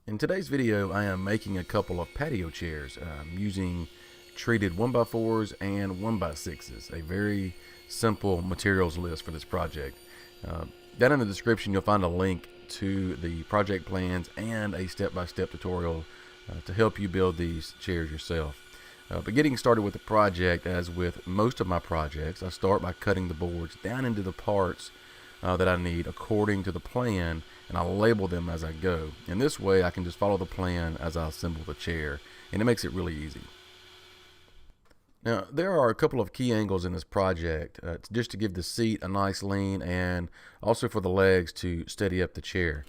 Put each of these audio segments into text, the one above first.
In today's video, I am making a couple of patio chairs using treated 1x4s and 1x6s, a very simple materials list for this project. Down in the description, you'll find a link to the project plans and a step-by-step tutorial to help you build these chairs yourself. But getting started with the project, as with most of my projects, I start by cutting the boards down into the parts that I need according to the plan, and I'll label them as I go. And this way I can just follow the plan as I assemble the chair, and it makes it really easy. Now, there are a couple of key angles in this project, just to give the seat a nice lean and also for the legs to steady up the chair.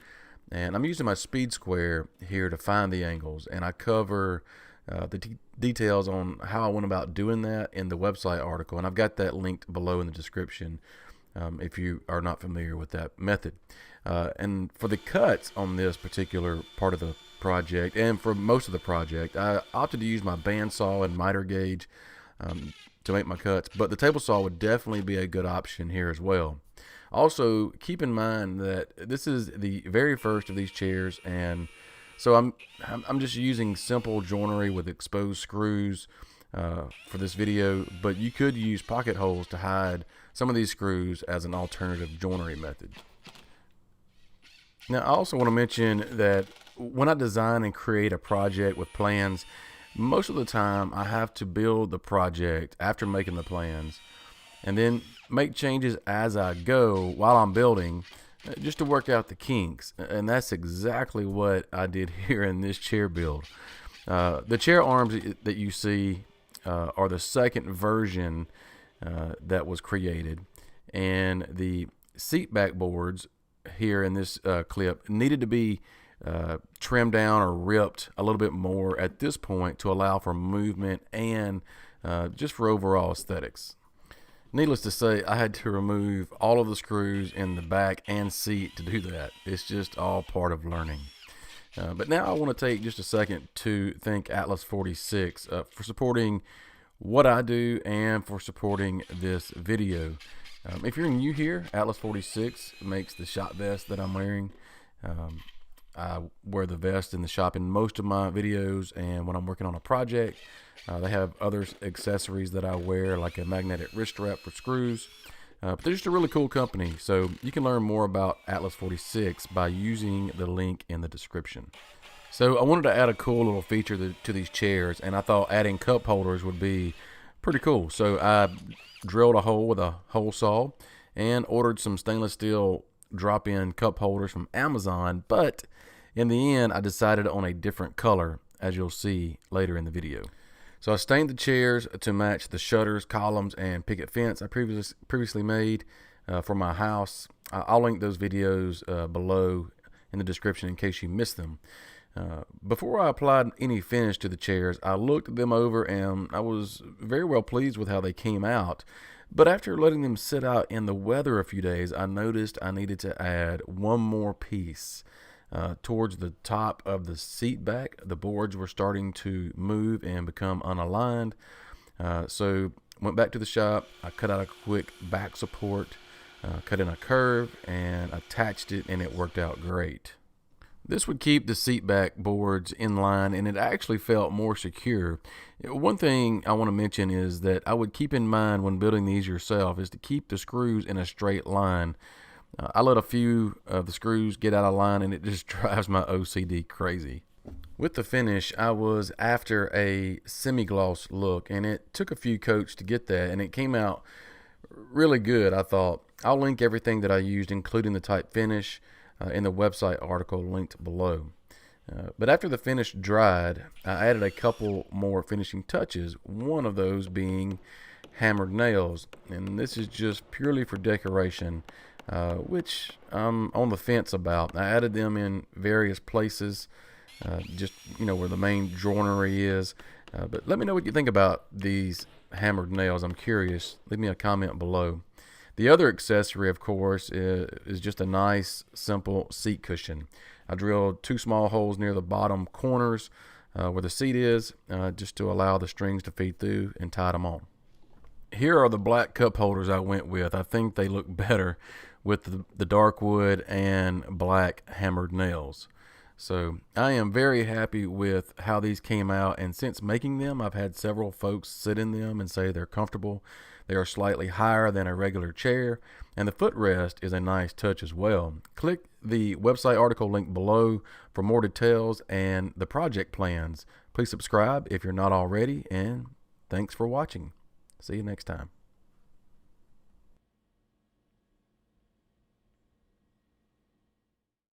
And I'm using my speed square here to find the angles, and I cover the details on how I went about doing that in the website article, and I've got that linked below in the description if you are not familiar with that method. And for the cuts on this particular part of the project, and for most of the project, I opted to use my bandsaw and miter gauge to make my cuts, but the table saw would definitely be a good option here as well. Also, keep in mind that this is the very first of these chairs, and so I'm just using simple joinery with exposed screws for this video, but you could use pocket holes to hide some of these screws as an alternative joinery method. Now, I also want to mention that when I design and create a project with plans, most of the time I have to build the project after making the plans and then make changes as I go while I'm building, just to work out the kinks. And that's exactly what I did here in this chair build. The chair arms that you see are the second version that was created, and the seat back boards here in this clip needed to be trimmed down or ripped a little bit more at this point to allow for movement and just for overall aesthetics. Needless to say, I had to remove all of the screws in the back and seat to do that. It's just all part of learning. But now I want to take just a second to thank Atlas 46 for supporting what I do and for supporting this video. If you're new here, Atlas 46 makes the shop vest that I'm wearing. I wear the vest in the shop in most of my videos, and when I'm working on a project, they have other accessories that I wear, like a magnetic wrist strap for screws. But they're just a really cool company, so you can learn more about Atlas 46 by using the link in the description. So I wanted to add a cool little feature to these chairs, and I thought adding cup holders would be pretty cool. So I drilled a hole with a hole saw and ordered some stainless steel drop-in cup holders from Amazon, but in the end I decided on a different color, as you'll see later in the video. So I stained the chairs to match the shutters, columns, and picket fence I previously made for my house. I'll link those videos below in the description in case you missed them. Before I applied any finish to the chairs, I looked them over and I was very well pleased with how they came out. But after letting them sit out in the weather a few days, I noticed I needed to add one more piece. Towards the top of the seat back, the boards were starting to move and become unaligned. So went back to the shop, I cut out a quick back support, cut in a curve, and attached it, and it worked out great. This would keep the seat back boards in line, and it actually felt more secure. One thing I want to mention is that I would keep in mind when building these yourself is to keep the screws in a straight line. I let a few of the screws get out of line, and it just drives my OCD crazy. With the finish, I was after a semi-gloss look, and it took a few coats to get that, and it came out really good, I thought. I'll link everything that I used, including the type finish, in the website article linked below. But after the finish dried, I added a couple more finishing touches, one of those being hammered nails, and this is just purely for decoration, which I'm on the fence about. I added them in various places, just where the main joinery is. But let me know what you think about these hammered nails. I'm curious. Leave me a comment below. The other accessory, of course, is just a nice, simple seat cushion. I drilled 2 small holes near the bottom corners where the seat is, just to allow the strings to feed through, and tied them on. Here are the black cup holders I went with. I think they look better with the dark wood and black hammered nails. So I am very happy with how these came out, and since making them, I've had several folks sit in them and say they're comfortable. They are slightly higher than a regular chair, and the footrest is a nice touch as well. Click the website article link below for more details and the project plans. Please subscribe if you're not already, and thanks for watching. See you next time.